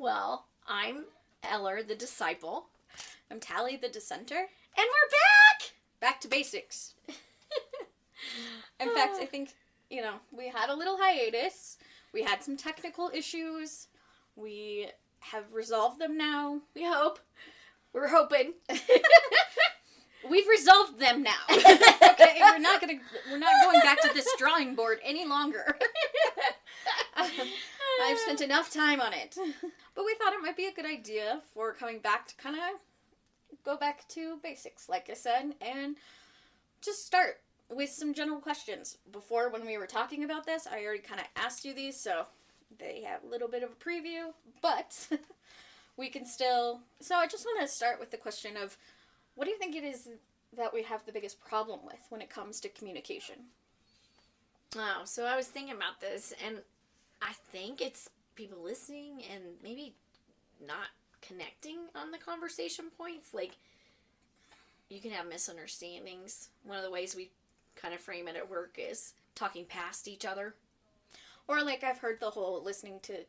Well, I'm Eller, the Disciple. I'm Tally, the Dissenter. And we're back! Back to basics. In fact, I think, we had a little hiatus. We had some technical issues. We have resolved them now. We hope. We're hoping. We've resolved them now. Okay, we're not going back to this drawing board any longer. I've spent enough time on it. But we thought it might be a good idea for coming back to kind of go back to basics, like I said, and just start with some general questions. Before, when we were talking about this, I already kind of asked you these, so they have a little bit of a preview, but we can still... So I just want to start with the question of, what do you think it is that we have the biggest problem with when it comes to communication? Oh, so I was thinking about this, and I think it's people listening and maybe not connecting on the conversation points. Like, you can have misunderstandings. One of the ways we kind of frame it at work is talking past each other. Or, like, I've heard the whole listening to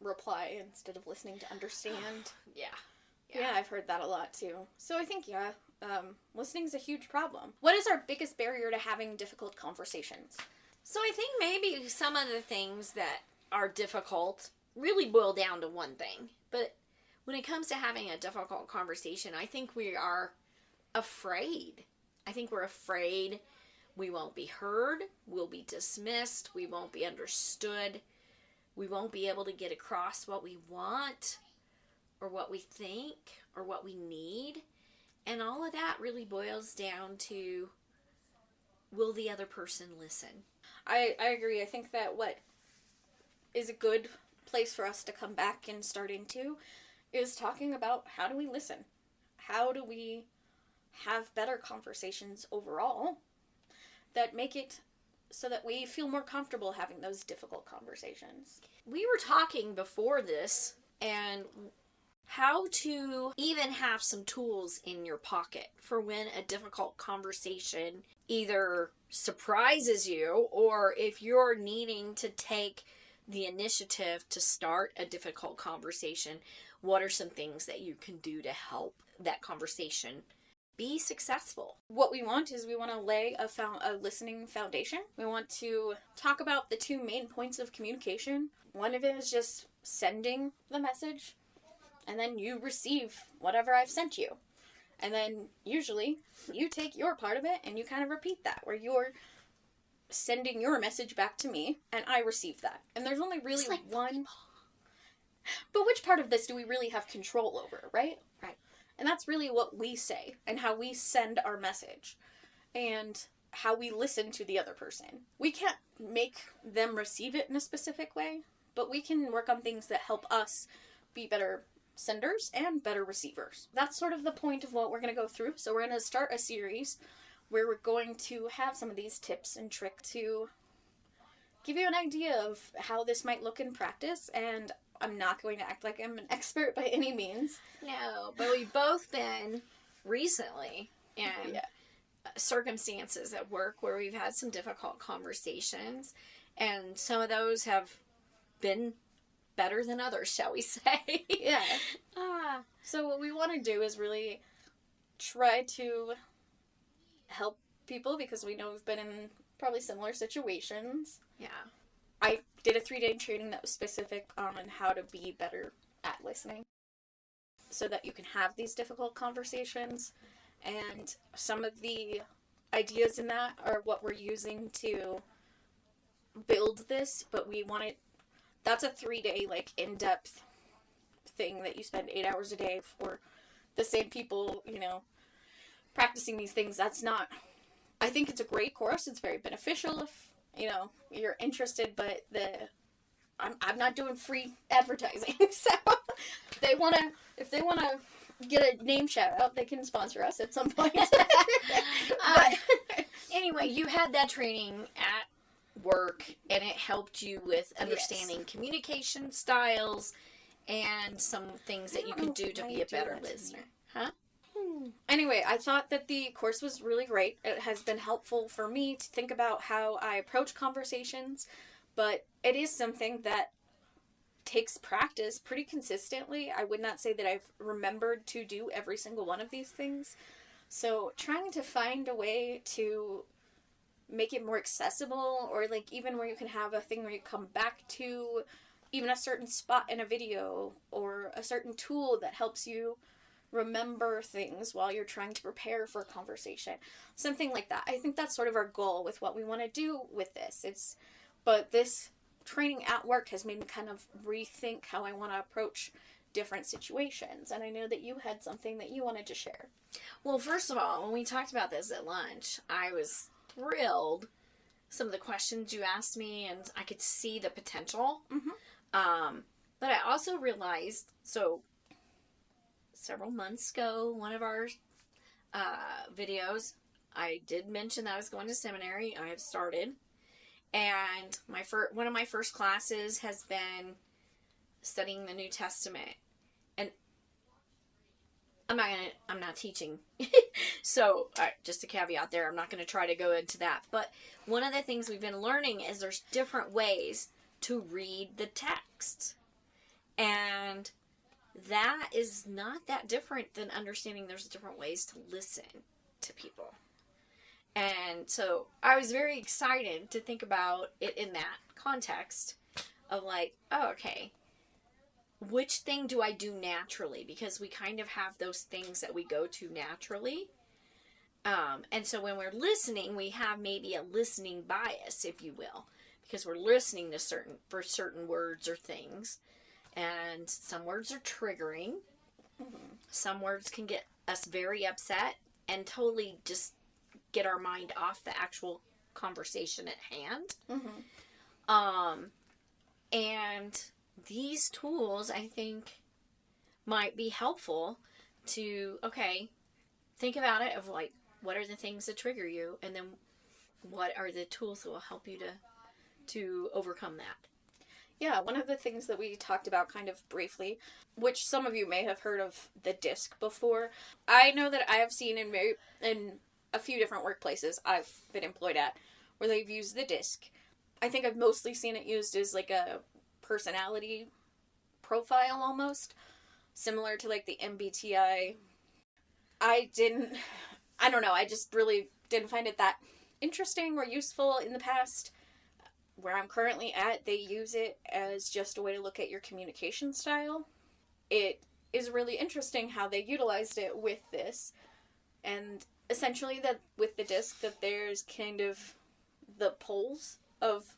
reply instead of listening to understand. Yeah, I've heard that a lot, too. So I think, listening's a huge problem. What is our biggest barrier to having difficult conversations? So I think maybe some of the things that are difficult really boil down to one thing. But when it comes to having a difficult conversation, I think we are afraid. I think we're afraid we won't be heard, we'll be dismissed, we won't be understood, we won't be able to get across what we want, or what we think, or what we need. And all of that really boils down to, will the other person listen? I agree. I think that what is a good place for us to come back and start into is talking about, how do we listen? How do we have better conversations overall that make it so that we feel more comfortable having those difficult conversations? We were talking before this, and how to even have some tools in your pocket for when a difficult conversation either surprises you, or if you're needing to take the initiative to start a difficult conversation, what are some things that you can do to help that conversation be successful? What we want is we want to lay a listening foundation. We want to talk about the two main points of communication. One of it is just sending the message, and then you receive whatever I've sent you. And then usually you take your part of it and you kind of repeat that, where you're sending your message back to me and I receive that. And there's only really one. But which part of this do we really have control over, right? Right. And that's really what we say and how we send our message and how we listen to the other person. We can't make them receive it in a specific way, but we can work on things that help us be better senders and better receivers. That's sort of the point of what we're going to go through. So we're going to start a series where we're going to have some of these tips and tricks to give you an idea of how this might look in practice. And I'm not going to act like I'm an expert by any means. No, but we've both been recently in circumstances at work where we've had some difficult conversations, and some of those have been better than others, shall we say. Yeah. So what we want to do is really try to help people, because we know we've been in probably similar situations. Yeah. I did a 3-day training that was specific on how to be better at listening, so that you can have these difficult conversations. And some of the ideas in that are what we're using to build this, but we want it. That's a 3-day, in-depth thing that you spend 8 hours a day for the same people, practicing these things. That's not... I think it's a great course. It's very beneficial if, you're interested, but I'm not doing free advertising. So if they want to get a name shout out, they can sponsor us at some point. Anyway, you had that training at work, and it helped you with understanding communication styles and some things that you can do to be a better listener. Huh? Anyway, I thought that the course was really great. It has been helpful for me to think about how I approach conversations, but it is something that takes practice pretty consistently. I would not say that I've remembered to do every single one of these things. So trying to find a way to make it more accessible, or like even where you can have a thing where you come back to even a certain spot in a video or a certain tool that helps you remember things while you're trying to prepare for a conversation. Something like that. I think that's sort of our goal with what we want to do with this. But this training at work has made me kind of rethink how I want to approach different situations. And I know that you had something that you wanted to share. Well, first of all, when we talked about this at lunch, I was thrilled. Some of the questions you asked me, and I could see the potential. But I also realized, so several months ago, one of our videos, I did mention that I was going to seminary. I have started. And one of my first classes has been studying the New Testament. And I'm not teaching. So, just a caveat there, I'm not going to try to go into that. But one of the things we've been learning is there's different ways to read the text. And that is not that different than understanding there's different ways to listen to people. And so I was very excited to think about it in that context of like, oh, okay, which thing do I do naturally? Because we kind of have those things that we go to naturally. And so when we're listening, we have maybe a listening bias, if you will, because we're listening to certain words or things. And some words are triggering. Some words can get us very upset and totally just get our mind off the actual conversation at hand. And these tools, I think, might be helpful to, okay, think about it of like, what are the things that trigger you? And then what are the tools that will help you to overcome that? Yeah, one of the things that we talked about kind of briefly, which some of you may have heard of the disc before. I know that I have seen in a few different workplaces I've been employed at where they've used the disc. I think I've mostly seen it used as like a personality profile almost, similar to like the MBTI. I don't know, I just really didn't find it that interesting or useful in the past. Where I'm currently at, they use it as just a way to look at your communication style. It is really interesting how they utilized it with this. And essentially that with the disc, that there's kind of the poles of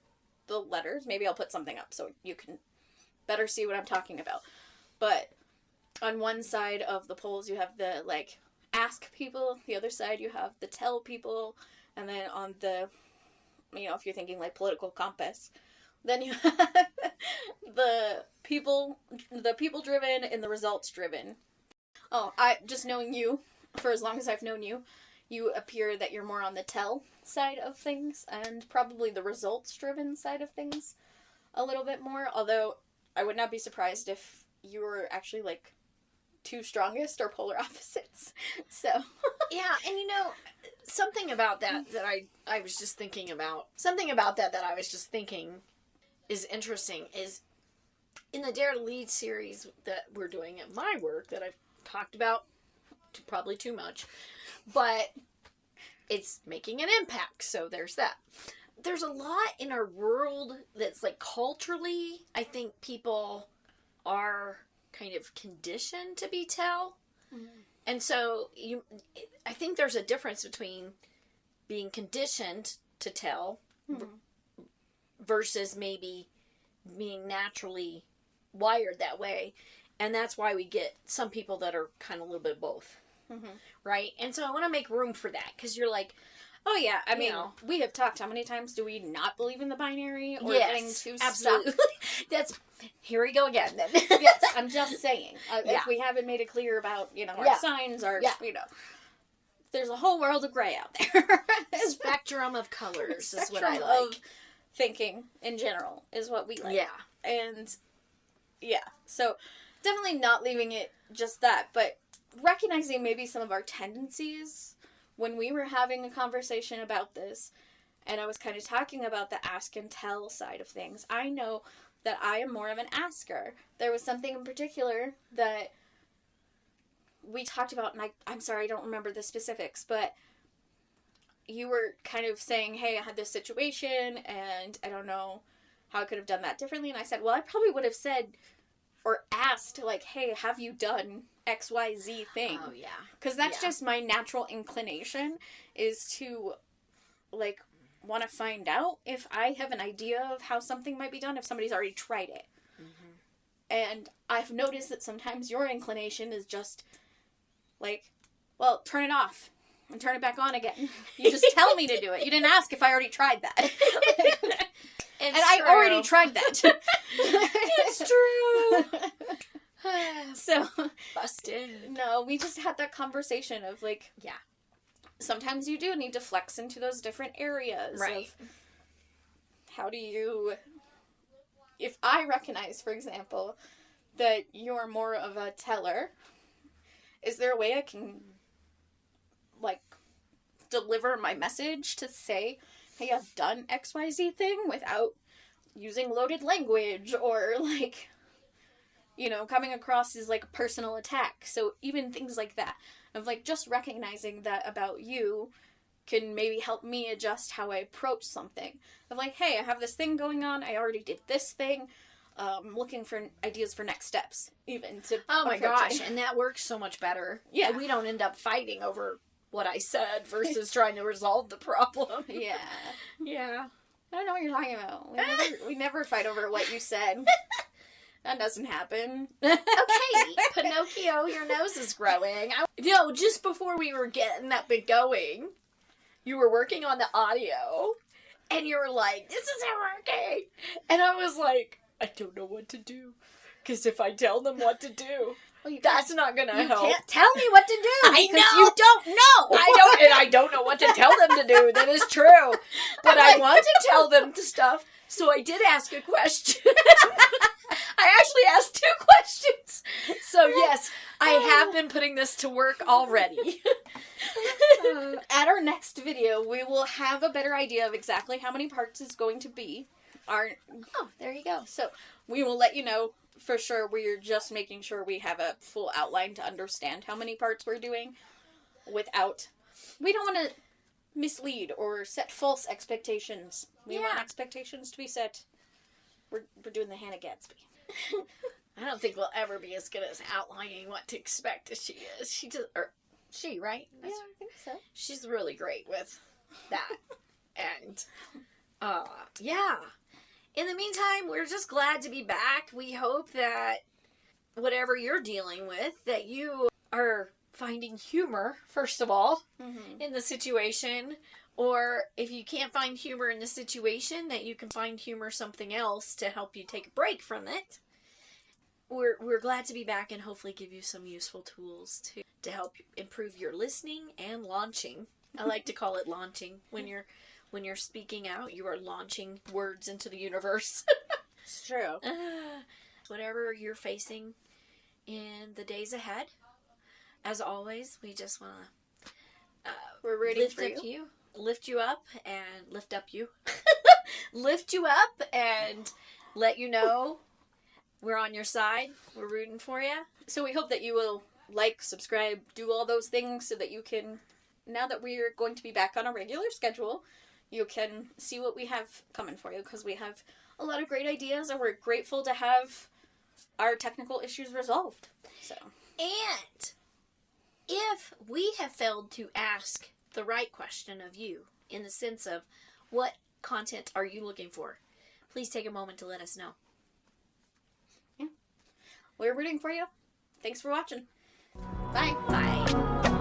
the letters. Maybe I'll put something up so you can better see what I'm talking about. But on one side of the poles, you have the, like, ask people. The other side, you have the tell people. And then on the, you know, if you're thinking like political compass, then you have the people driven and the results driven. Oh, just knowing you for as long as I've known you, you appear that you're more on the tell side of things and probably the results driven side of things a little bit more. Although I would not be surprised if you were actually like two strongest or polar opposites. So yeah, and you know, something about that I was just thinking about. Something about that I was just thinking is interesting is in the Dare to Lead series that we're doing at my work that I've talked about probably too much, but it's making an impact, so there's that. There's a lot in our world that's like culturally, I think people are kind of conditioned to be tell. And so I think there's a difference between being conditioned to tell versus maybe being naturally wired that way. And that's why we get some people that are kind of a little bit both. Right? And so I want to make room for that because you're like, oh yeah, I mean, we have talked, how many times do we not believe in the binary or getting too absolutely stuck? That's, here we go again then. Yes, I'm just saying, if we haven't made it clear about, our signs, there's a whole world of gray out there. Spectrum of colors is what I Spectrum like. of thinking in general is what we like. Yeah. And so definitely not leaving it just that, but recognizing maybe some of our tendencies. When we were having a conversation about this, and I was kind of talking about the ask and tell side of things, I know that I am more of an asker. There was something in particular that we talked about, and I'm sorry, I don't remember the specifics, but you were kind of saying, hey, I had this situation, and I don't know how I could have done that differently. And I said, well, I probably would have said or asked, like, hey, have you done XYZ thing? Oh, yeah. Because that's just my natural inclination, is to, like, want to find out if I have an idea of how something might be done if somebody's already tried it. Mm-hmm. And I've noticed that sometimes your inclination is just like, well, turn it off and turn it back on again. You just tell me to do it. You didn't ask if I already tried that. And I already tried that. It's true. So, busted. No, we just had that conversation of, like, yeah, sometimes you do need to flex into those different areas. Right. Of how do you... If I recognize, for example, that you're more of a teller, is there a way I can, like, deliver my message to say, hey, I've done XYZ thing without using loaded language or, like, you know, coming across as, like, a personal attack. So even things like that, of, like, just recognizing that about you can maybe help me adjust how I approach something. Of, like, hey, I have this thing going on, I already did this thing, looking for ideas for next steps, even, to oh my gosh, it. And that works so much better. Yeah. And we don't end up fighting over what I said versus trying to resolve the problem. Yeah. Yeah. I don't know what you're talking about. We never fight over what you said. That doesn't happen. Okay, Pinocchio, your nose is growing. No, just before we were getting up and going, you were working on the audio, and you were like, this isn't working. And I was like, I don't know what to do. Because if I tell them what to do, well, that's not going to help. You can't tell me what to do. I know. You don't know. I don't know what to tell them to do. That is true. But I want to tell them stuff, so I did ask a question. I actually asked 2 questions. So yes, I have been putting this to work already. At our next video, we will have a better idea of exactly how many parts is going to be. Oh, there you go. So we will let you know for sure. We're just making sure we have a full outline to understand how many parts we're doing without... We don't want to mislead or set false expectations. We want expectations to be set. We're doing the Hannah Gadsby. I don't think we'll ever be as good as outlining what to expect as she is. She, right? Yeah, I think so. She's really great with that. And, yeah. In the meantime, we're just glad to be back. We hope that whatever you're dealing with, that you are finding humor, first of all, in the situation. Or if you can't find humor in the situation, that you can find humor something else to help you take a break from it. We're glad to be back and hopefully give you some useful tools to help improve your listening and launching. I like to call it launching. When you're speaking out, you are launching words into the universe. It's true. Whatever you're facing in the days ahead, as always, we just want to we're rooting for you. Lift you up and lift up you. Lift you up and let you know we're on your side. We're rooting for you. So we hope that you will like, subscribe, do all those things so that you can, now that we're going to be back on a regular schedule, you can see what we have coming for you, because we have a lot of great ideas and we're grateful to have our technical issues resolved. So, and if we have failed to ask the right question of you, in the sense of what content are you looking for, please take a moment to let us know. Yeah. We're rooting for you. Thanks for watching. Bye. Bye.